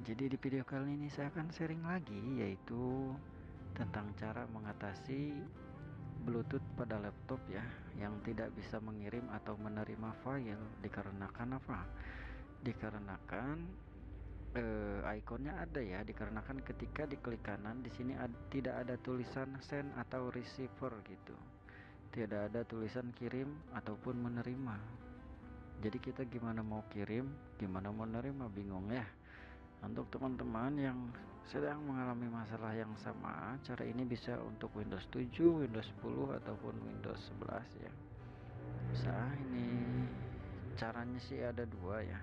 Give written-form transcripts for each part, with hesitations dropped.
Jadi di video kali ini saya akan sharing lagi, yaitu tentang cara mengatasi Bluetooth pada laptop ya, yang tidak bisa mengirim atau menerima file. Dikarenakan apa? Dikarenakan ikonnya ada ya, dikarenakan ketika diklik kanan di sini tidak ada tulisan send atau receiver gitu. Tidak ada tulisan kirim ataupun menerima. Jadi kita gimana mau kirim, gimana mau menerima, bingung ya. Untuk teman-teman yang sedang mengalami masalah yang sama, cara ini bisa untuk Windows 7, Windows 10 ataupun Windows 11 ya. Bisa, ini caranya sih ada dua ya.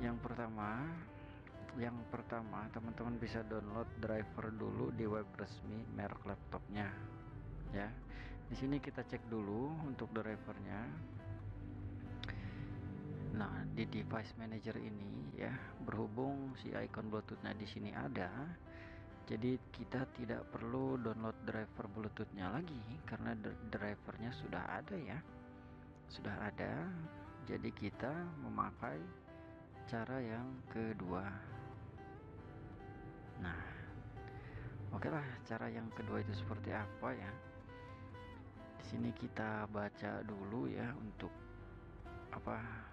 Yang pertama teman-teman bisa download driver dulu di web resmi merek laptopnya ya. Di sini kita cek dulu untuk drivernya. Nah, di device manager ini ya, berhubung si icon Bluetooth-nya di sini ada, jadi kita tidak perlu download driver Bluetooth-nya lagi karena drivernya sudah ada ya. Sudah ada. Jadi kita memakai cara yang kedua. Nah, oke lah, cara yang kedua itu seperti apa ya? Di sini kita baca dulu ya untuk apa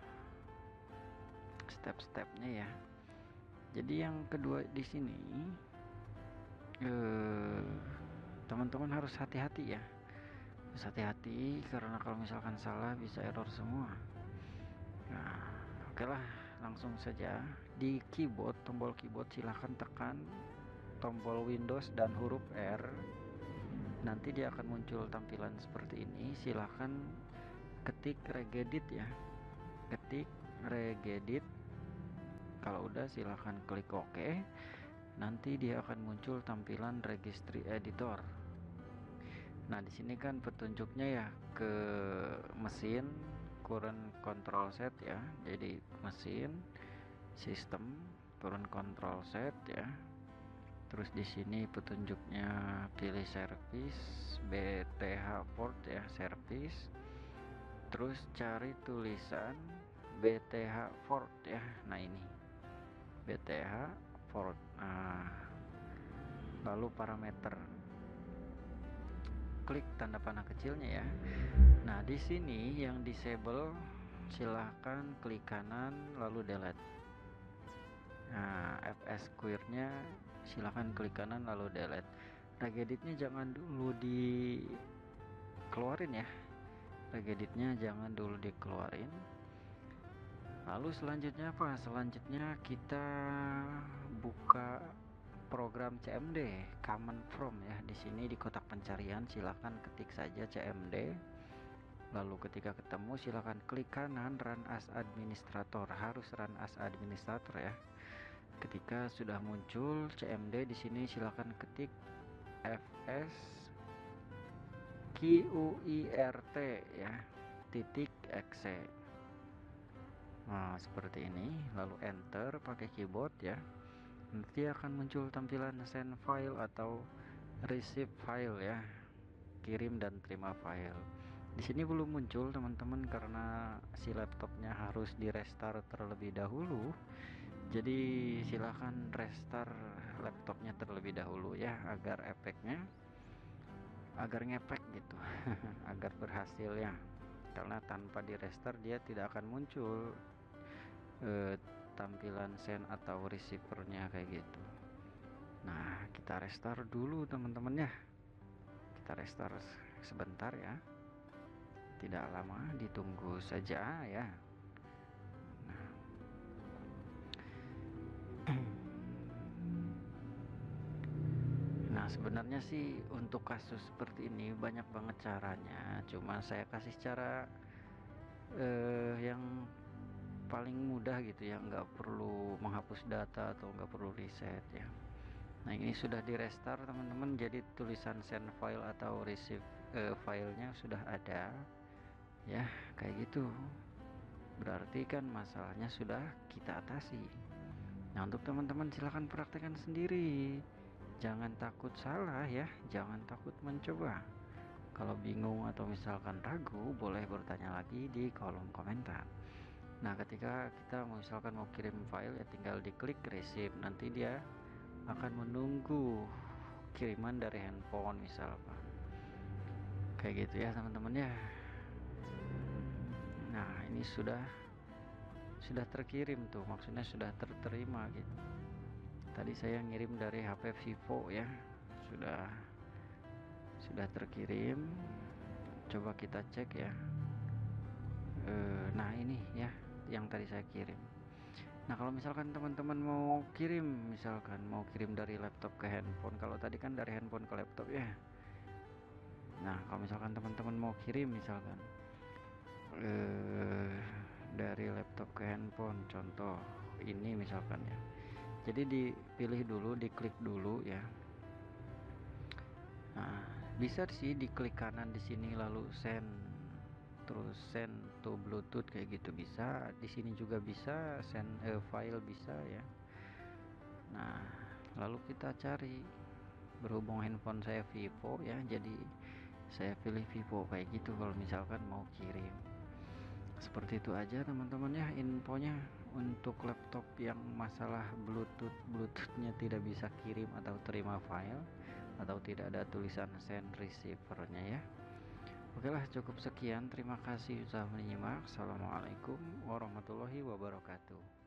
step-stepnya ya. Jadi yang kedua di sini teman-teman harus hati-hati ya. Harus hati-hati karena kalau misalkan salah bisa error semua. Nah, oke lah, langsung saja di keyboard, tombol keyboard silahkan tekan tombol Windows dan huruf R. Nanti dia akan muncul tampilan seperti ini. Silahkan ketik regedit ya. Ketik regedit. Kalau udah silahkan klik OK. Nanti dia akan muncul tampilan registry editor. Nah, di sini kan petunjuknya ya ke mesin, current control set ya. Jadi mesin, sistem, current control set ya. Terus di sini petunjuknya pilih service, BTH port ya, service. Terus cari tulisan BTH port ya. Nah, ini BTH port. Nah, lalu parameter. Klik tanda panah kecilnya ya. Nah, di sini yang disable silahkan klik kanan lalu delete. Nah, fs square-nya silahkan klik kanan lalu delete. Regeditnya jangan dulu dikeluarin ya. Regeditnya jangan dulu dikeluarin. Lalu selanjutnya apa? Selanjutnya kita buka program CMD, Command Prompt ya. Di sini di kotak pencarian silahkan ketik saja CMD. Lalu ketika ketemu silahkan klik kanan Run as Administrator. Harus Run as Administrator ya. Ketika sudah muncul CMD di sini silahkan ketik fs QUIRT ya, titik exe. Nah, seperti ini. Lalu enter pakai keyboard ya. Nanti akan muncul tampilan send file atau receive file ya, kirim dan terima file. Di sini belum muncul teman-teman karena si laptopnya harus di restart terlebih dahulu. Jadi silahkan restart laptopnya terlebih dahulu ya, agar ngepek gitu. Agar berhasil ya, karena tanpa di restart dia tidak akan muncul tampilan send atau receivernya kayak gitu. Nah, kita restart dulu teman-teman ya. Kita restart sebentar ya, tidak lama, ditunggu saja ya. Nah, sebenarnya sih untuk kasus seperti ini banyak banget caranya, cuma saya kasih cara yang paling mudah gitu ya, nggak perlu menghapus data atau nggak perlu reset ya. Nah, ini sudah di restart teman-teman, jadi tulisan send file atau receive filenya sudah ada ya, kayak gitu. Berarti kan masalahnya sudah kita atasi. Nah, untuk teman-teman silahkan praktekkan sendiri. Jangan takut salah ya, jangan takut mencoba. Kalau bingung atau misalkan ragu, boleh bertanya lagi di kolom komentar. Nah, ketika kita misalkan mau kirim file ya tinggal diklik receive, nanti dia akan menunggu kiriman dari handphone misalkan. Kayak gitu ya teman-teman ya. Nah, ini sudah terkirim tuh, maksudnya sudah terterima gitu. Tadi saya ngirim dari HP Vivo ya. Sudah terkirim. Coba kita cek ya. Nah, ini ya yang tadi saya kirim. Nah, kalau misalkan teman-teman mau kirim, misalkan mau kirim dari laptop ke handphone, kalau tadi kan dari handphone ke laptop ya. Nah, kalau misalkan teman-teman mau kirim misalkan eh, dari laptop ke handphone, contoh ini misalkan ya. Jadi dipilih dulu, diklik dulu ya. Nah, bisa sih diklik kanan di sini lalu send, terus send to Bluetooth kayak gitu bisa. Di sini juga bisa send file bisa ya. Nah, lalu kita cari, berhubung handphone saya Vivo ya, jadi saya pilih Vivo kayak gitu kalau misalkan mau kirim. Seperti itu aja teman-teman ya infonya untuk laptop yang masalah Bluetoothnya tidak bisa kirim atau terima file, atau tidak ada tulisan send receivernya ya. Oke lah, cukup sekian, terima kasih sudah menyimak. Assalamualaikum warahmatullahi wabarakatuh.